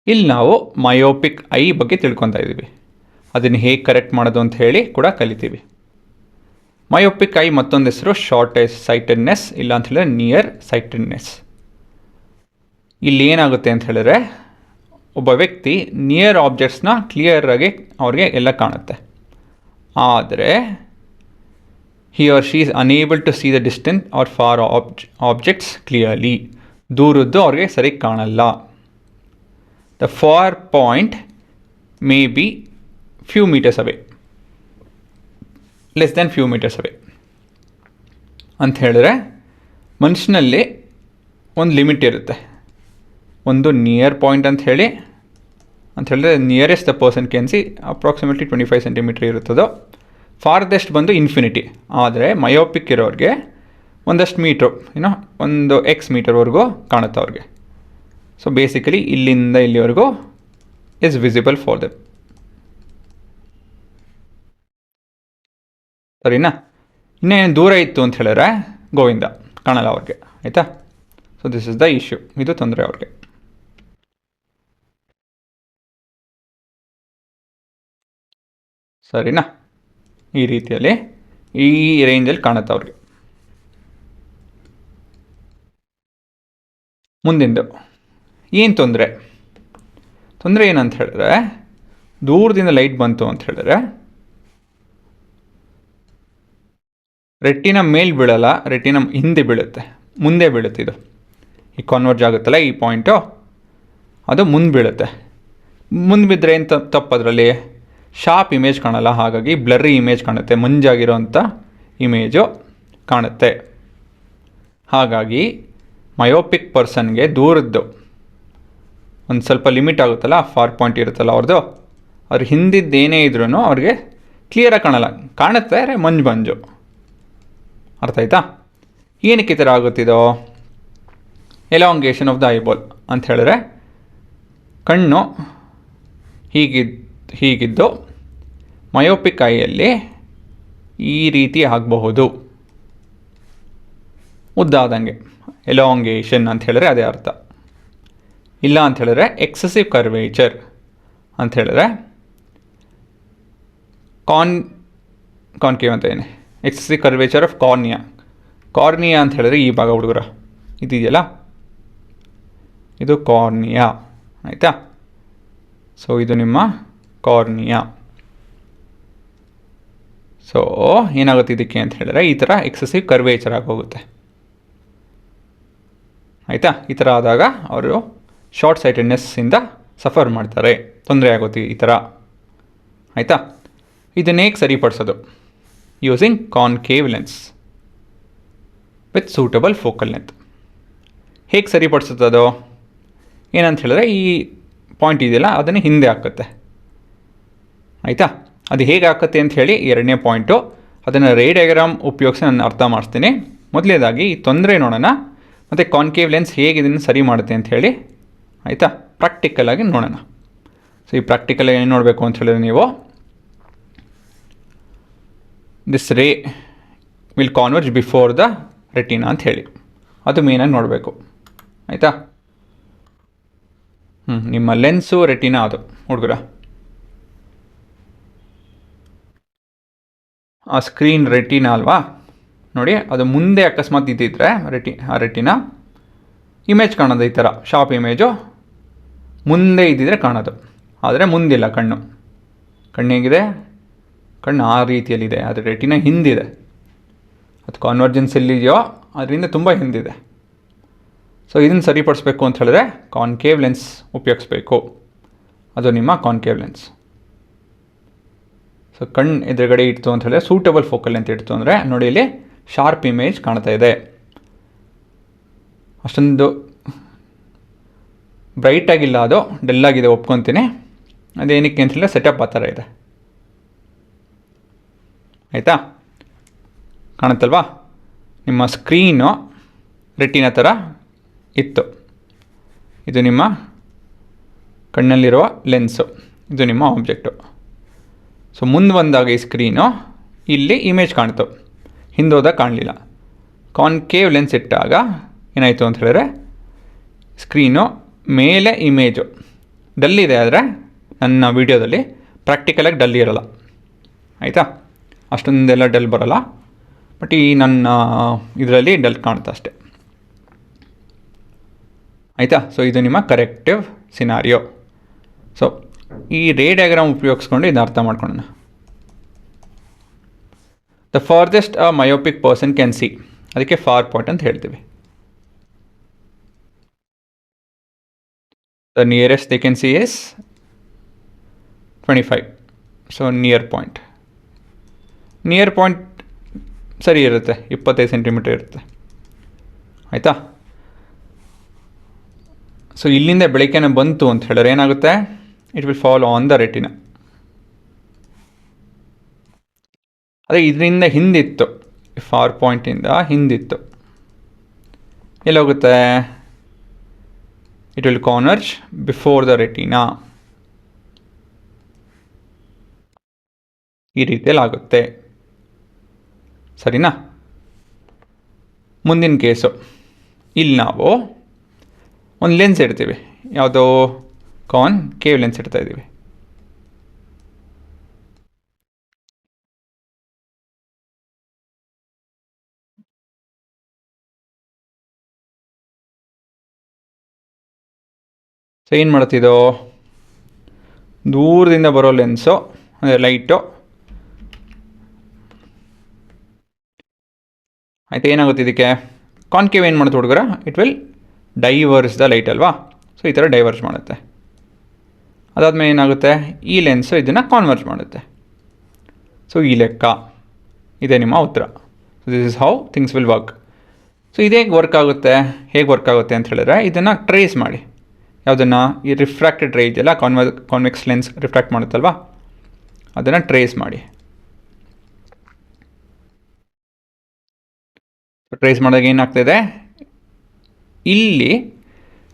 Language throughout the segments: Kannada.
ಇಲ್ಲಿ ನಾವು ಮಯೋಪಿಕ್ ಐ ಬಗ್ಗೆ ತಿಳ್ಕೊತಾ ಇದ್ದೀವಿ. ಅದನ್ನು ಹೇಗೆ ಕರೆಕ್ಟ್ ಮಾಡೋದು ಅಂತ ಹೇಳಿ ಕೂಡ ಕಲಿತೀವಿ. ಮಯೋಪಿಕ್ ಐ ಮತ್ತೊಂದು ಹೆಸರು ಶಾರ್ಟ್ ಸೈಟೆಡ್ನೆಸ್, ಇಲ್ಲ ಅಂತ ಹೇಳಿದ್ರೆ ನಿಯರ್ ಸೈಟೆಡ್ನೆಸ್. ಇಲ್ಲಿ ಏನಾಗುತ್ತೆ ಅಂತ ಹೇಳಿದ್ರೆ, ಒಬ್ಬ ವ್ಯಕ್ತಿ ನಿಯರ್ ಆಬ್ಜೆಕ್ಟ್ಸ್ನ ಕ್ಲಿಯರಾಗಿ ಅವ್ರಿಗೆ ಎಲ್ಲ ಕಾಣುತ್ತೆ, ಆದರೆ he or she is unable to see the distant or far objects clearly. ದೂರದ್ದು ಅವ್ರಿಗೆ ಸರಿ ಕಾಣಲ್ಲ. The far point may be few meters away, less than few meters away. ಅಂತ ಹೇಳಿದ್ರೆ ಮನುಷ್ಯನಲ್ಲಿ ಒಂದು ಲಿಮಿಟ್ ಇರುತ್ತೆ. ಒಂದು ನಿಯರ್ ಪಾಯಿಂಟ್ ಅಂತ ಹೇಳಿದ್ರೆ nearest the person can see approximately 25 centimetre ಇರುತ್ತದೋ. ಫಾರ್ದೆಸ್ಟ್ ಬಂದು ಇನ್ಫಿನಿಟಿ. ಆದರೆ ಮಯೋಪಿಕ್ ಇರೋರಿಗೆ ಒಂದಷ್ಟು ಮೀಟ್ರು, ಒಂದು ಎಕ್ಸ್ ಮೀಟರ್ವರೆಗೂ ಕಾಣುತ್ತೆ ಅವ್ರಿಗೆ. ಸೊ ಬೇಸಿಕಲಿ ಇಲ್ಲಿಂದ ಇಲ್ಲಿವರೆಗೂ ಇಸ್ ವಿಸಿಬಲ್ ಫಾರ್ ದೆಮ್. ಸರಿನಾ? ಇನ್ನೇನು ದೂರ ಇತ್ತು ಅಂತ ಹೇಳಿದ್ರೆ ಗೋವಿಂದ, ಕಾಣಲ್ಲ ಅವ್ರಿಗೆ. ಆಯಿತಾ? So this is the issue. ಇದು ತೊಂದರೆ ಅವ್ರಿಗೆ. ಸರಿನಾ? ಈ ರೀತಿಯಲ್ಲಿ ಈ ರೇಂಜಲ್ಲಿ ಕಾಣುತ್ತೆ ಅವ್ರಿಗೆ. ಮುಂದಿಂದು ಏನು ತೊಂದರೆ ಏನಂತ ಹೇಳಿದ್ರೆ, ದೂರದಿಂದ ಲೈಟ್ ಬಂತು ಅಂತ ಹೇಳಿದ್ರೆ ರೆಟಿನ ಮೇಲೆ ಬೀಳಲ್ಲ, ರೆಟಿನ ಹಿಂದೆ ಬೀಳುತ್ತೆ, ಮುಂದೆ ಬೀಳುತ್ತೆ. ಇದು ಈ ಕಾನ್ವರ್ಜ್ ಆಗುತ್ತಲ್ಲ ಈ ಪಾಯಿಂಟು, ಅದು ಮುಂದೆ ಬೀಳುತ್ತೆ. ಮುಂದೆ ಬಿದ್ದರೆ ಏನು ತಪ್ಪು ಅದರಲ್ಲಿ? ಶಾರ್ಪ್ ಇಮೇಜ್ ಕಾಣಲ್ಲ, ಹಾಗಾಗಿ ಬ್ಲರ್ರಿ ಇಮೇಜ್ ಕಾಣುತ್ತೆ, ಮಂಜಾಗಿರೋಂಥ ಇಮೇಜು ಕಾಣುತ್ತೆ. ಹಾಗಾಗಿ ಮಯೋಪಿಕ್ ಪರ್ಸನ್ಗೆ ದೂರದ್ದು ಒಂದು ಸ್ವಲ್ಪ ಲಿಮಿಟ್ ಆಗುತ್ತಲ್ಲ, ಫಾರ್ ಪಾಯಿಂಟ್ ಇರುತ್ತಲ್ಲ ಅವ್ರದ್ದು, ಅವ್ರ ಹಿಂದಿದ್ದು ಏನೇ ಇದ್ರೂ ಅವ್ರಿಗೆ ಕ್ಲಿಯರಾಗಿ ಕಾಣಲ್ಲ, ಕಾಣುತ್ತೆ ಮಂಜು. ಅರ್ಥ ಆಯ್ತಾ? ಏನಕ್ಕೆ ಈ ಥರ ಆಗುತ್ತಿದೋ? ಎಲಾಂಗೇಷನ್ ಆಫ್ ದ ಐಬಾಲ್ ಅಂತ ಹೇಳಿದ್ರೆ, ಕಣ್ಣು ಹೀಗಿದ್ದು ಮಯೋಪಿಕ್ ಐಯಲ್ಲಿ ಈ ರೀತಿ ಆಗಬಹುದು, ಉದ್ದಾದಂಗೆ. ಎಲಾಂಗೇಷನ್ ಅಂತ ಹೇಳಿದ್ರೆ ಅದೇ ಅರ್ಥ. ಇಲ್ಲ ಅಂತ ಹೇಳಿದ್ರೆ ಎಕ್ಸೆಸಿವ್ ಕರ್ವೇಚರ್ ಅಂತ ಹೇಳಿದ್ರೆ ಕಾನ್ಕೇವ್ ಅಂತ ಏನೇ, ಎಕ್ಸೆಸಿವ್ ಕರ್ವೇಚರ್ ಆಫ್ ಕಾರ್ನಿಯಾ ಅಂತ ಹೇಳಿದ್ರೆ ಈ ಭಾಗ ಹುಡುಗರ ಇದೆಯಲ್ಲ, ಇದು ಕಾರ್ನಿಯಾ. ಆಯಿತಾ? ಸೊ ಇದು ನಿಮ್ಮ ಕಾರ್ನಿಯಾ. ಸೊ ಏನಾಗುತ್ತೆ ಇದಕ್ಕೆ ಅಂತ ಹೇಳಿದ್ರೆ, ಈ ಥರ ಎಕ್ಸೆಸಿವ್ ಕರ್ವೇಚರ್ ಆಗೋಗುತ್ತೆ. ಆಯಿತಾ? ಈ ಥರ ಆದಾಗ ಅವರು ಶಾರ್ಟ್ ಸೈಟೆಡ್ನೆಸ್ಸಿಂದ ಸಫರ್ ಮಾಡ್ತಾರೆ, ತೊಂದರೆ ಆಗುತ್ತೆ ಈ ಥರ. ಆಯಿತಾ? ಇದನ್ನೇ ಸರಿಪಡಿಸೋದು using concave lens with suitable focal length. ಹೇಗೆ ಸರಿಪಡಿಸುತ್ತದೋ ಏನಂತ ಹೇಳಿದ್ರೆ, ಈ ಪಾಯಿಂಟ್ ಇದೆಯಲ್ಲ ಅದನ್ನು ಹಿಂದೆ ಹಾಕುತ್ತೆ. ಆಯಿತಾ? ಅದು ಹೇಗೆ ಹಾಕುತ್ತೆ ಅಂತ ಹೇಳಿ ಎರಡನೇ ಪಾಯಿಂಟು, ಅದನ್ನು ರೇ ಡಯಾಗ್ರಾಮ್ ಉಪಯೋಗಿಸಿ ನಾನು ಅರ್ಥ ಮಾಡಿಸ್ತೀನಿ. ಮೊದಲನೇದಾಗಿ ಈ ತೊಂದರೆ ನೋಡೋಣ, ಮತ್ತು ಕಾನ್ಕೇವ್ ಲೆನ್ಸ್ ಹೇಗೆ ಇದನ್ನು ಸರಿ ಮಾಡುತ್ತೆ ಅಂತ ಹೇಳಿ. ಆಯಿತಾ? ಪ್ರಾಕ್ಟಿಕಲಾಗಿ ನೋಡೋಣ. ಸೊ ಈ ಪ್ರಾಕ್ಟಿಕಲಾಗಿ ಏನು ನೋಡಬೇಕು ಅಂತ ಹೇಳಿದ್ರೆ, ನೀವು ದಿಸ್ ರೇ will converge before the retina ಅಂತ ಹೇಳಿ, ಅದು ಮೇನಾಗಿ ನೋಡಬೇಕು. ಆಯಿತಾ? ನಿಮ್ಮ ಲೆನ್ಸು ರೆಟಿನಾ ಅದು ಹುಡುಗರ. ಆ ಸ್ಕ್ರೀನ್ ರೆಟಿನಾ ಅಲ್ವಾ ನೋಡಿ, ಅದು ಮುಂದೆ ಅಕಸ್ಮಾತ್ ಇದ್ದಿದ್ರೆ ಆ ರೆಟಿನಾ ಇಮೇಜ್ ಕಾಣೋದು ಈ ಥರ ಶಾರ್ಪ್ ಇಮೇಜು ಮುಂದೆ ಇದ್ದಿದ್ರೆ ಕಾಣೋದು, ಆದರೆ ಮುಂದಿಲ್ಲ. ಕಣ್ಣು ಹೇಗಿದೆ? ಕಣ್ಣು ಆ ರೀತಿಯಲ್ಲಿದೆ, ಆದರೆ ರೆಟಿನಾ ಹಿಂದಿದೆ. ಅದು ಕಾನ್ವರ್ಜೆನ್ಸ್ ಎಲ್ಲಿದೆಯೋ ಅದರಿಂದ ತುಂಬ ಹಿಂದಿದೆ. ಸೊ ಇದನ್ನು ಸರಿಪಡಿಸ್ಬೇಕು ಅಂತ ಹೇಳಿದ್ರೆ ಕಾನ್ಕೇವ್ ಲೆನ್ಸ್ ಉಪಯೋಗಿಸ್ಬೇಕು. ಅದು ನಿಮ್ಮ ಕಾನ್ಕೇವ್ ಲೆನ್ಸ್. ಸೊ ಕಣ್ಣು ಎದುರುಗಡೆ ಇಡ್ತು ಅಂತ ಹೇಳಿದ್ರೆ ಸೂಟಬಲ್ ಫೋಕಲ್ ಲೆಂತ್ ಇಡ್ತು ಅಂದರೆ ನೋಡಿ, ಇಲ್ಲಿ ಶಾರ್ಪ್ ಇಮೇಜ್ ಕಾಣ್ತಾ ಇದೆ. ಅಷ್ಟೊಂದು ಬ್ರೈಟಾಗಿಲ್ಲ, ಅದು ಡಲ್ಲಾಗಿದೆ, ಒಪ್ಕೊತೀನಿ. ಅದೇನಕ್ಕೆ ಅಂತ ಹೇಳಿದ್ರೆ ಸೆಟಪ್ ಆ ಥರ ಇದೆ. ಆಯಿತಾ? ಕಾಣುತ್ತಲ್ವಾ? ನಿಮ್ಮ ಸ್ಕ್ರೀನು ರೆಟಿನ ಥರ ಇತ್ತು, ಇದು ನಿಮ್ಮ ಕಣ್ಣಲ್ಲಿರುವ ಲೆನ್ಸು, ಇದು ನಿಮ್ಮ ಆಬ್ಜೆಕ್ಟು. ಸೊ ಮುಂದೆ ಬಂದಾಗ ಈ ಸ್ಕ್ರೀನು ಇಲ್ಲಿ ಇಮೇಜ್ ಕಾಣ್ತು, ಹಿಂದೋದಾಗ ಕಾಣಲಿಲ್ಲ. ಕಾನ್ಕೇವ್ ಲೆನ್ಸ್ ಇಟ್ಟಾಗ ಏನಾಯಿತು ಅಂತ ಹೇಳಿದ್ರೆ, ಸ್ಕ್ರೀನು ಮೇಲೆ ಇಮೇಜು ಡಲ್ ಇದೆ, ಆದರೆ ನನ್ನ ವೀಡಿಯೋದಲ್ಲಿ ಪ್ರಾಕ್ಟಿಕಲಾಗಿ ಡಲ್ ಇರೋಲ್ಲ, ಆಯಿತಾ. ಅಷ್ಟೊಂದೆಲ್ಲ ಡಲ್ ಬರೋಲ್ಲ, ಬಟ್ ಈ ನನ್ನ ಇದರಲ್ಲಿ ಡಲ್ ಕಾಣುತ್ತೆ ಅಷ್ಟೆ, ಆಯಿತಾ. ಸೊ ಇದು ನಿಮ್ಮ ಕರೆಕ್ಟಿವ್ ಸಿನಾರಿಯೋ. ಸೊ ಈ ರೇ ಡಯಾಗ್ರಾಮ್ ಉಪಯೋಗಿಸ್ಕೊಂಡು ಇದನ್ನ ಅರ್ಥ ಮಾಡ್ಕೊಳ್ಳೋಣ. The farthest a myopic person can see, ಅದಕ್ಕೆ ಫಾರ್ ಪಾಯಿಂಟ್ ಅಂತ ಹೇಳ್ತೀವಿ. The nearest they can see is 25. So near point ಸರಿ ಇರುತ್ತೆ, 25 ಸೆಂಟಿಮೀಟರ್ ಇರುತ್ತೆ, ಆಯಿತಾ. ಸೊ ಇಲ್ಲಿಂದ ಬೆಳಕೇನೆ ಬಂತು ಅಂತ ಹೇಳಿದ್ರೆ ಏನಾಗುತ್ತೆ, it will fall on the retina. ಅದೇ ಇದರಿಂದ ಹಿಂದಿತ್ತು, ಫಾರ್ ಪಾಯಿಂಟಿಂದ ಹಿಂದಿತ್ತು, ಎಲ್ಲೋಗುತ್ತೆ, it will converge before the retina, ಈ ರೀತಿಯಲ್ಲಿ ಆಗುತ್ತೆ, ಸರಿನಾ. ಮುಂದಿನ ಕೇಸು, ಇಲ್ಲಿ ನಾವು ಒಂದು ಲೆನ್ಸ್ ಇಡ್ತೀವಿ, ಯಾವುದೋ ಕಾನ್ಕೇವ್ ಲೆನ್ಸ್ ಇಡ್ತಾ ಇದ್ದೀವಿ. ಸೊ ಏನು ಮಾಡುತ್ತಿದ್ದೋ, ದೂರದಿಂದ ಬರೋ ಲೆನ್ಸು ಅಂದರೆ ಲೈಟು, ಆಯಿತಾ. ಏನಾಗುತ್ತೆ ಇದಕ್ಕೆ, ಕಾನ್ಕೇವ್ ಏನು ಮಾಡುತ್ತೆ ಹುಡುಗರ, it will diverse the light ಅಲ್ವಾ. ಸೊ ಈ ಥರ ಡೈವರ್ಸ್ ಮಾಡುತ್ತೆ. ಅದಾದಮೇಲೆ ಏನಾಗುತ್ತೆ, ಈ ಲೆನ್ಸು ಇದನ್ನು ಕಾನ್ವರ್ಜ್ ಮಾಡುತ್ತೆ. ಸೊ ಈ ಲೆಕ್ಕ ಇದೆ ನಿಮ್ಮ ಉತ್ತರ. So this is how things will work. So ಇದು ಹೇಗೆ ವರ್ಕ್ ಆಗುತ್ತೆ ಅಂತ ಹೇಳಿದ್ರೆ, ಇದನ್ನು ಟ್ರೇಸ್ ಮಾಡಿ. ಯಾವುದನ್ನು, ಈ ರಿಫ್ರಾಕ್ಟೆಡ್ ರೇ ಇದೆಯಲ್ಲ, ಕಾನ್ವೆಕ್ಸ್ ಲೆನ್ಸ್ ರಿಫ್ರಾಕ್ಟ್ ಮಾಡುತ್ತಲ್ವಾ, ಅದನ್ನು ಟ್ರೇಸ್ ಮಾಡಿ. ಟ್ರೇಸ್ ಮಾಡಿದಾಗ ಏನಾಗ್ತಿದೆ, ಇಲ್ಲಿ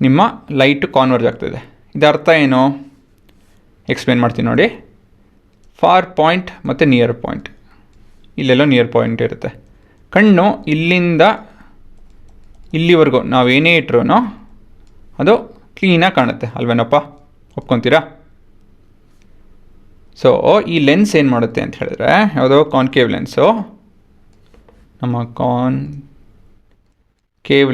ನಿಮ್ಮ ಲೈಟು ಕಾನ್ವರ್ಜ್ ಆಗ್ತಿದೆ. ಇದರ ಅರ್ಥ ಏನು, ಎಕ್ಸ್ಪ್ಲೇನ್ ಮಾಡ್ತೀನಿ ನೋಡಿ. ಫಾರ್ ಪಾಯಿಂಟ್ ಮತ್ತು ನಿಯರ್ ಪಾಯಿಂಟ್, ಇಲ್ಲೆಲ್ಲೋ ನಿಯರ್ ಪಾಯಿಂಟ್ ಇರುತ್ತೆ. ಕಣ್ಣು ಇಲ್ಲಿಂದ ಇಲ್ಲಿವರೆಗೂ ನಾವೇನೇ ಇಟ್ರೂ ಅದು ಕ್ಲೀನಾಗಿ ಕಾಣುತ್ತೆ ಅಲ್ವೇನಪ್ಪ, ಒಪ್ಕೊತೀರಾ. ಸೊ ಈ ಲೆನ್ಸ್ ಏನು ಮಾಡುತ್ತೆ ಅಂತ ಹೇಳಿದ್ರೆ, ಯಾವುದೋ ಕಾನ್ಕೇವ್ ಲೆನ್ಸು, ನಮ್ಮ ಕಾನ್ಕೇವ್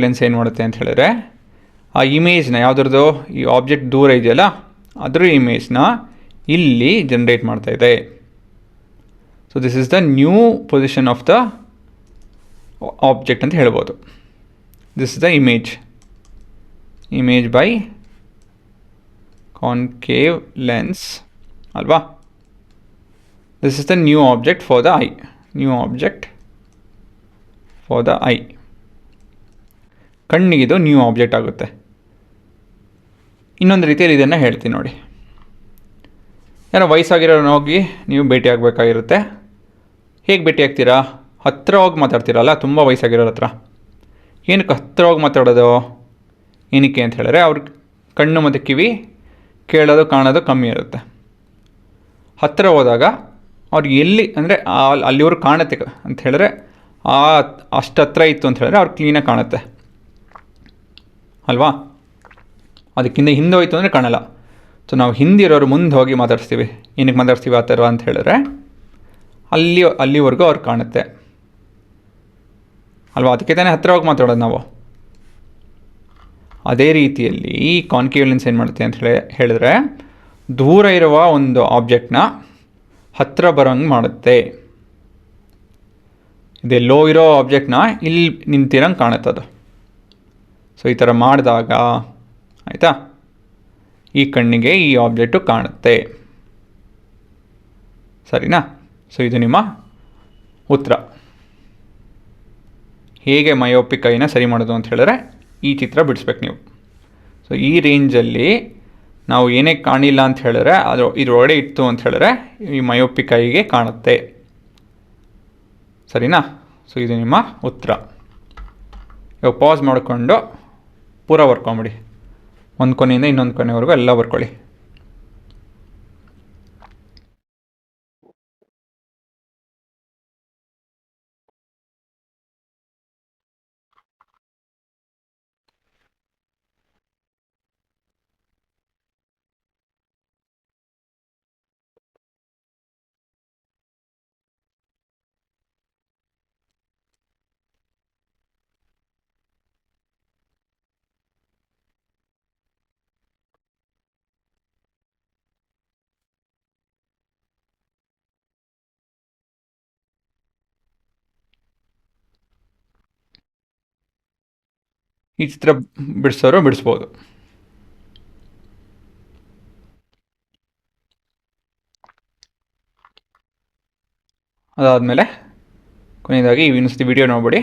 ಲೆನ್ಸ್ ಏನು ಮಾಡುತ್ತೆ ಅಂತ ಹೇಳಿದ್ರೆ, ಆ ಇಮೇಜ್ನ ಯಾವುದ್ರದ್ದು, ಈ ಆಬ್ಜೆಕ್ಟ್ ದೂರ ಇದೆಯಲ್ಲ ಅದರ ಇಮೇಜ್ನ ಇಲ್ಲಿ ಜನ್ರೇಟ್ ಮಾಡ್ತಾ ಇದೆ. So this is the new position of the object ಅಂತ ಹೇಳ್ಬೋದು. This is the image by concave lens ಅಲ್ವಾ. This is the new object for the eye. ಕಣ್ಣಿಗಿದು ನ್ಯೂ ಆಬ್ಜೆಕ್ಟ್ ಆಗುತ್ತೆ. ಇನ್ನೊಂದು ರೀತಿಯಲ್ಲಿ ಇದನ್ನು ಹೇಳ್ತೀನಿ ನೋಡಿ. ಯಾರೋ ವಯಸ್ಸಾಗಿರೋನ ಹೋಗಿ ನೀವು ಭೇಟಿ ಆಗಬೇಕಾಗಿರುತ್ತೆ. ಹೇಗೆ ಭೇಟಿ ಆಗ್ತೀರಾ, ಹತ್ತಿರ ಹೋಗಿ ಮಾತಾಡ್ತೀರಲ್ಲ, ತುಂಬ ವಯಸ್ಸಾಗಿರೋರ ಹತ್ರ. ಏನಕ್ಕೆ ಹತ್ತಿರ ಹೋಗಿ ಮಾತಾಡೋದು, ಏನಕ್ಕೆ ಅಂತ ಹೇಳಿದ್ರೆ, ಅವ್ರ ಕಣ್ಣು ಮತ್ತು ಕಿವಿ ಕೇಳೋದು ಕಾಣೋದು ಕಮ್ಮಿ ಇರುತ್ತೆ. ಹತ್ತಿರ ಹೋದಾಗ ಅವ್ರಿಗೆ ಎಲ್ಲಿ ಅಂದರೆ ಅಲ್ಲಿವ್ರಿಗೆ ಕಾಣುತ್ತೆ ಅಂತ ಹೇಳಿದ್ರೆ, ಅಷ್ಟು ಹತ್ರ ಇತ್ತು ಅಂತ ಹೇಳಿದ್ರೆ ಅವ್ರು ಕ್ಲೀನಾಗಿ ಕಾಣುತ್ತೆ ಅಲ್ವಾ. ಅದಕ್ಕಿಂತ ಹಿಂದೆ ಹೋಯ್ತು ಅಂದರೆ ಕಾಣಲ್ಲ. ಸೊ ನಾವು ಹಿಂದಿರೋರು ಮುಂದೆ ಹೋಗಿ ಮಾತಾಡ್ಸ್ತೀವಿ. ಏನಕ್ಕೆ ಮಾತಾಡ್ಸ್ತೀವಿ ಆ ಥರ ಅಂತ ಹೇಳಿದ್ರೆ, ಅಲ್ಲಿವರೆಗೂ ಅವ್ರು ಕಾಣುತ್ತೆ ಅಲ್ವಾ. ಅದಕ್ಕೆ ತಾನೇ ಹತ್ತಿರ ಹೋಗಿ ಮಾತಾಡೋದು ನಾವು. ಅದೇ ರೀತಿಯಲ್ಲಿ ಈ ಕಾನ್ಕೇವ್ ಲೆನ್ಸ್ ಏನು ಮಾಡುತ್ತೆ ಅಂತ ಹೇಳಿದ್ರೆ, ದೂರ ಇರುವ ಒಂದು ಆಬ್ಜೆಕ್ಟ್ನ ಹತ್ತಿರ ಬರೋಂಗೆ ಮಾಡುತ್ತೆ. ಇದೆಲ್ಲೋ ಇರೋ ಆಬ್ಜೆಕ್ಟ್ನ ಇಲ್ಲಿ ನಿಂತಿರಂಗೆ ಕಾಣುತ್ತದು. ಸೊ ಈ ಥರ ಮಾಡಿದಾಗ ಆಯಿತಾ, ಈ ಕಣ್ಣಿಗೆ ಈ ಆಬ್ಜೆಕ್ಟು ಕಾಣುತ್ತೆ, ಸರಿನಾ. ಸೊ ಇದು ನಿಮ್ಮ ಉತ್ತರ. ಹೇಗೆ ಮಯೋಪಿಕ್ ಐನ ಸರಿ ಮಾಡೋದು ಅಂತ ಹೇಳಿದ್ರೆ, ಈ ಚಿತ್ರ ಬಿಡಿಸ್ಬೇಕು ನೀವು. ಸೊ ಈ ರೇಂಜಲ್ಲಿ ನಾವು ಏನೇ ಕಾಣಿಲ್ಲ ಅಂತ ಹೇಳಿದ್ರೆ, ಇದರೊಳಗಡೆ ಇತ್ತು ಅಂತ ಹೇಳಿದ್ರೆ ಈ ಮಯೋಪಿಕ್ ಐಗೆ ಕಾಣುತ್ತೆ, ಸರಿನಾ. ಸೊ ಇದು ನಿಮ್ಮ ಉತ್ತರ. ಇವಾಗ ಪಾಸ್ ಮಾಡಿಕೊಂಡು ಪೂರ ಬರ್ಕೊಂಬಿಡಿ, ಒಂದು ಕೊನೆಯಿಂದ ಇನ್ನೊಂದು ಕೊನೆವರೆಗೂ ಎಲ್ಲ ಬರ್ಕೊಳ್ಳಿ. ಈ ಚಿತ್ರ ಬಿಡಿಸೋರು ಬಿಡಿಸ್ಬೋದು. ಅದಾದಮೇಲೆ ಕೊನೆಯದಾಗಿ ಇನ್ನೊಂದು ಸತಿ ವಿಡಿಯೋ ನೋಡ್ಬಿಡಿ.